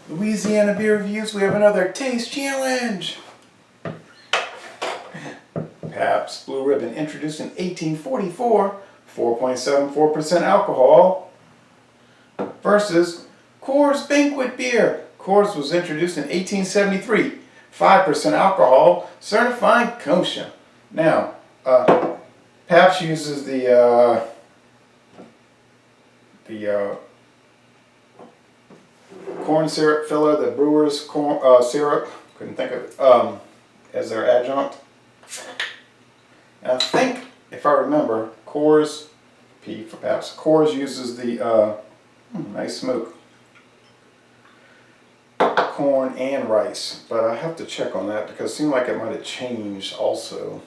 Louisiana beer reviews, we have another taste challenge. Pabst Blue Ribbon, introduced in 1844, 4.74% alcohol, versus Coors Banquet beer. Coors was introduced in 1873, 5% alcohol, certified kosher. Now, Pabst uses the corn syrup filler, the brewer's corn syrup, couldn't think of it, as their adjunct. And I think, if I remember, Coors, P for Pabst, Coors uses the, nice smoke, corn and rice. But I have to check on that because it seemed like it might have changed also.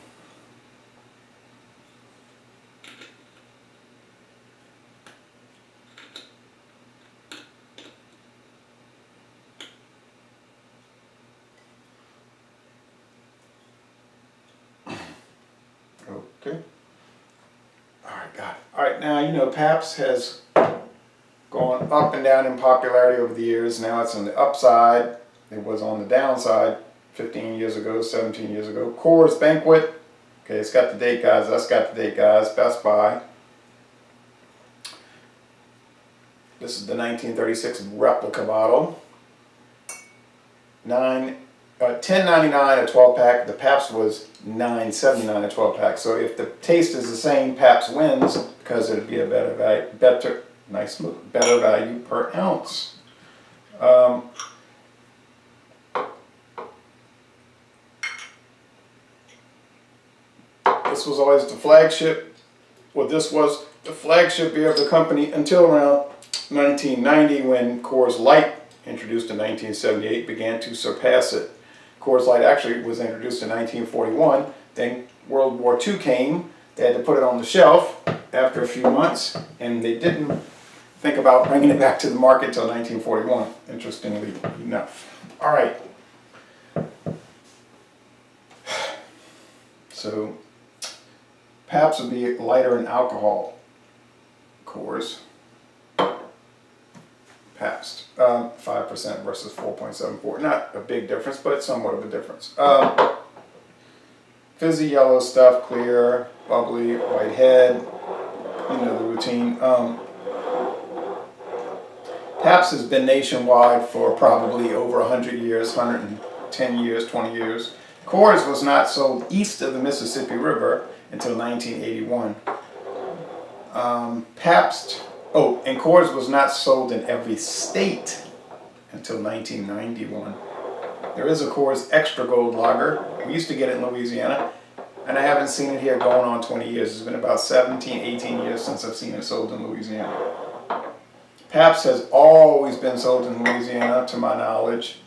Okay. Alright, got it. Alright, now you know Pabst has gone up and down in popularity over the years. Now it's on the upside. It was on the downside 15 years ago, 17 years ago. Coors Banquet. Okay, it's got the date, guys. That's got the date, guys. Best Buy. This is the 1936 replica bottle. $10.99 a 12 pack. The Pabst was $9.79 a 12 pack. So if the taste is the same, Pabst wins because it'd be a better value, better value per ounce. This was always the flagship. Well, this was the flagship beer of the company until around 1990, when Coors Light, introduced in 1978, began to surpass it. Coors Light actually was introduced in 1941. Then World War II came. They had to put it on the shelf after a few months, and they didn't think about bringing it back to the market until 1941, interestingly enough. All right. So Pabst would be lighter in alcohol. Coors. Pabst, 5% versus 4.74. Not a big difference, but somewhat of a difference. Fizzy yellow stuff, clear, bubbly, white head. You know the routine. Pabst has been nationwide for probably over 100 years, 110 years, 20 years. Coors was not sold east of the Mississippi River until 1981. Pabst, and Coors was not sold in every state until 1991. There is a Coors Extra Gold Lager. We used to get it in Louisiana, and I haven't seen it here going on 20 years. It's been about 17, 18 years since I've seen it sold in Louisiana. Pabst has always been sold in Louisiana, to my knowledge.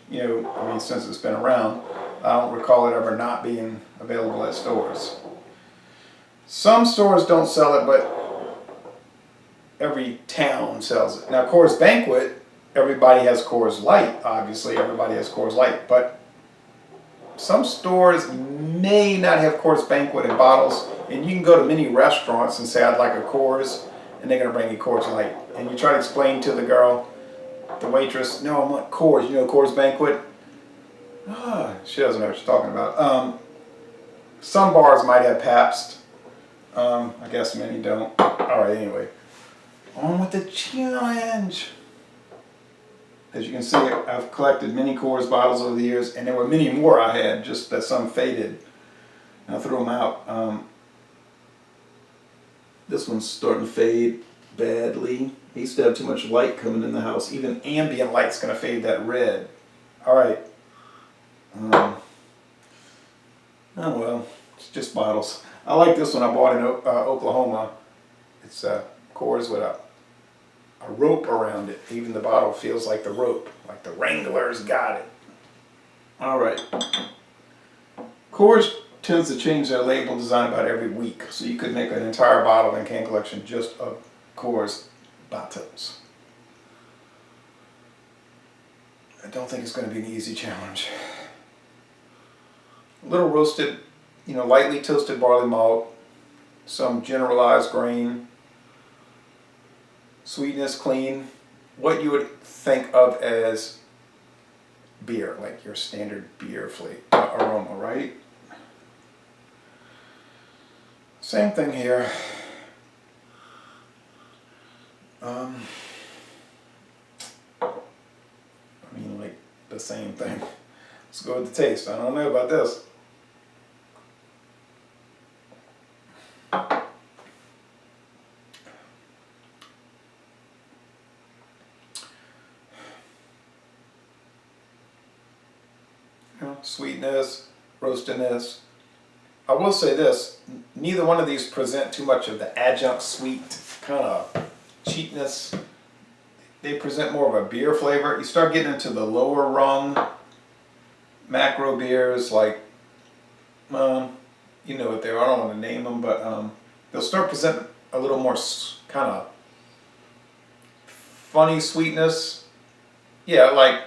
Since it's been around. I don't recall it ever not being available at stores. Some stores don't sell it, but every town sells it. Now, Coors Banquet, everybody has Coors Light. Obviously, everybody has Coors Light, but some stores may not have Coors Banquet in bottles, and you can go to many restaurants and say, I'd like a Coors, and they're going to bring you Coors Light. And you try to explain to the girl, the waitress, no, I want Coors. You know Coors Banquet? She doesn't know what you're talking about. Some bars might have Pabst. I guess many don't. All right, anyway. On with the challenge. As you can see, I've collected many Coors bottles over the years, and there were many more I had, just that some faded. And I threw them out. This one's starting to fade badly. I used to have too much light coming in the house. Even ambient light's going to fade that red. All right. Oh well, it's just bottles. I like this one I bought in Oklahoma. It's Coors with a rope around it. Even the bottle feels like the rope, like the Wranglers got it. All right. Coors tends to change their label design about every week, so you could make an entire bottle and can collection just of Coors bottles. I don't think it's going to be an easy challenge. A little roasted, lightly toasted barley malt, some generalized grain, sweetness, clean, what you would think of as beer, like your standard beer flavor aroma, right? Same thing here. I mean, like the same thing. Let's go with the taste. I don't know about this. You know, sweetness, roastedness. I will say this, neither one of these present too much of the adjunct sweet kind of cheapness. They present more of a beer flavor. You start getting into the lower rung macro beers, like, you know what they are, I don't want to name them, but they'll start presenting a little more kind of funny sweetness. Yeah, like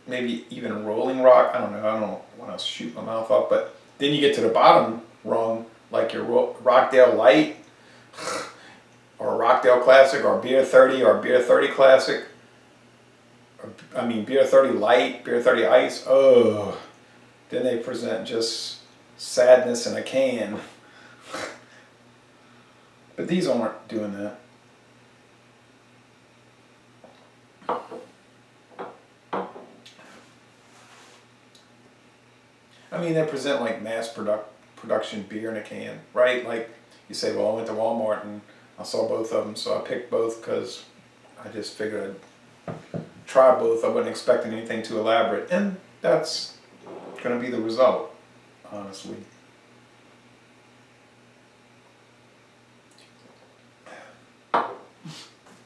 maybe even Rolling Rock. I don't know, I don't want to shoot my mouth off, but then you get to the bottom rung, like your Rockdale Light, or Rockdale Classic, or Beer 30, or Beer 30 Classic. I mean, Beer 30 Light, Beer 30 Ice. Oh, then they present just sadness in a can. But these aren't doing that. I mean, they present like mass production beer in a can, right? Like you say, well, I went to Walmart and I saw both of them, so I picked both because I just figured I'd try both. I wasn't expecting anything too elaborate, and that's going to be the result, honestly.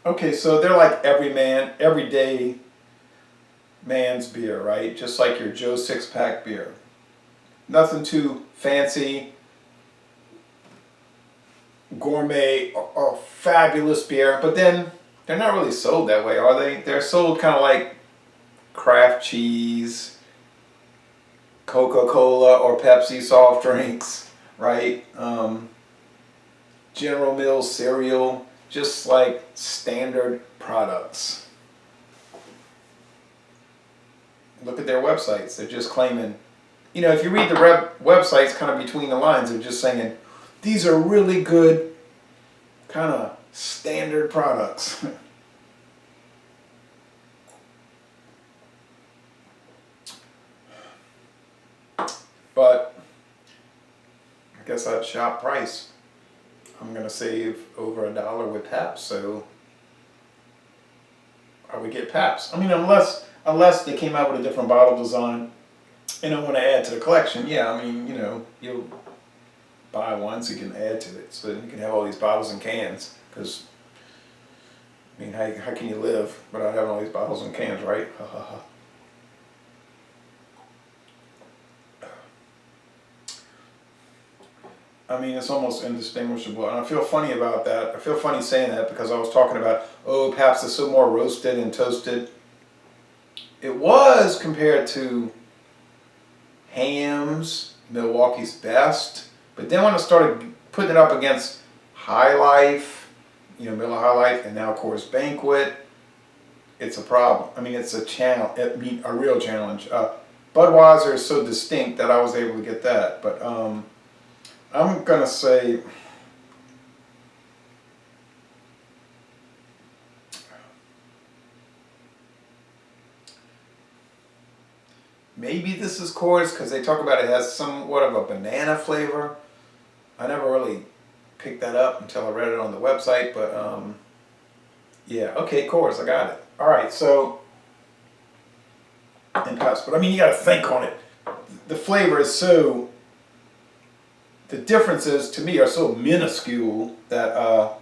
Okay, so they're like everyday man's beer, right? Just like your Joe 6-pack beer. Nothing too fancy, gourmet, or fabulous beer, but then they're not really sold that way, are they? They're sold kind of like craft cheese, Coca-Cola or Pepsi soft drinks, right? General Mills cereal, just like standard products. Look at their websites. They're just claiming, you know, if you read the websites kind of between the lines, they're just saying, these are really good kind of standard products. But I guess I'd shop price. I'm going to save over $1 with Pabst, so I would get Pabst. I mean, unless they came out with a different bottle design and I want to add to the collection, yeah, I mean, you know, you'll buy one so you can add to it, so that you can have all these bottles and cans, because, I mean, how can you live without having all these bottles and cans, right? I mean, it's almost indistinguishable, and I feel funny about that. I feel funny saying that because I was talking about, oh, Pabst is so more roasted and toasted. It was compared to Hamm's, Milwaukee's Best, but then when I started putting it up against High Life, you know, Miller High Life, and now Coors Banquet, it's a problem. I mean, it's a real challenge. Budweiser is so distinct that I was able to get that, but I'm gonna say maybe this is Coors because they talk about it has somewhat of a banana flavor. I never really picked that up until I read it on the website, but yeah, okay, Coors, I got it. All right, so and Pabst, but I mean, you got to think on it. The flavor is so. The differences to me are so minuscule that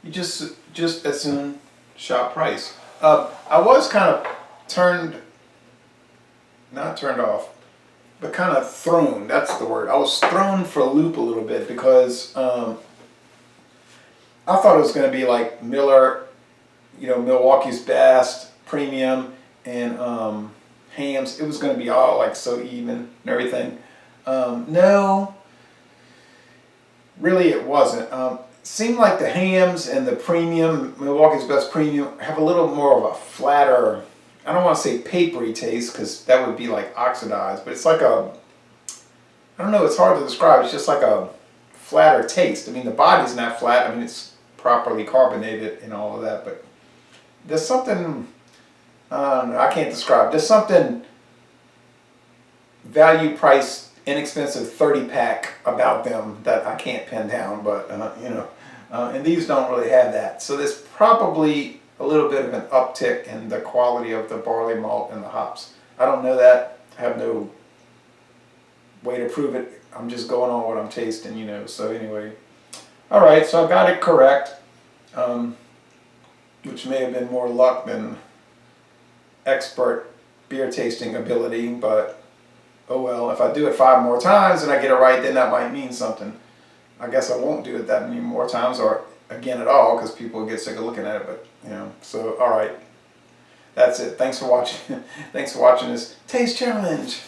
you just as soon shop price. I was kind of not turned off, but kind of thrown. That's the word. I was thrown for a loop a little bit because I thought it was going to be like Miller, you know, Milwaukee's Best Premium, and Hamm's. It was going to be all like so even and everything. No, really it wasn't. seem like the hams and the premium, Milwaukee's Best Premium, have a little more of a flatter, I don't want to say papery taste because that would be like oxidized, but it's like a, I don't know, it's hard to describe. It's just like a flatter taste. I mean, the body's not flat. I mean, it's properly carbonated and all of that, but there's something, I don't know, I can't describe. There's something value price, inexpensive 30-pack about them that I can't pin down, but, and these don't really have that. So there's probably a little bit of an uptick in the quality of the barley malt and the hops. I don't know that. I have no way to prove it. I'm just going on what I'm tasting, So anyway, all right. So I got it correct, which may have been more luck than expert beer tasting ability. But oh well. If I do it 5 more times and I get it right, then that might mean something. I guess I won't do it that many more times or again at all because people get sick of looking at it. But so all right. That's it. Thanks for watching. Thanks for watching this taste challenge.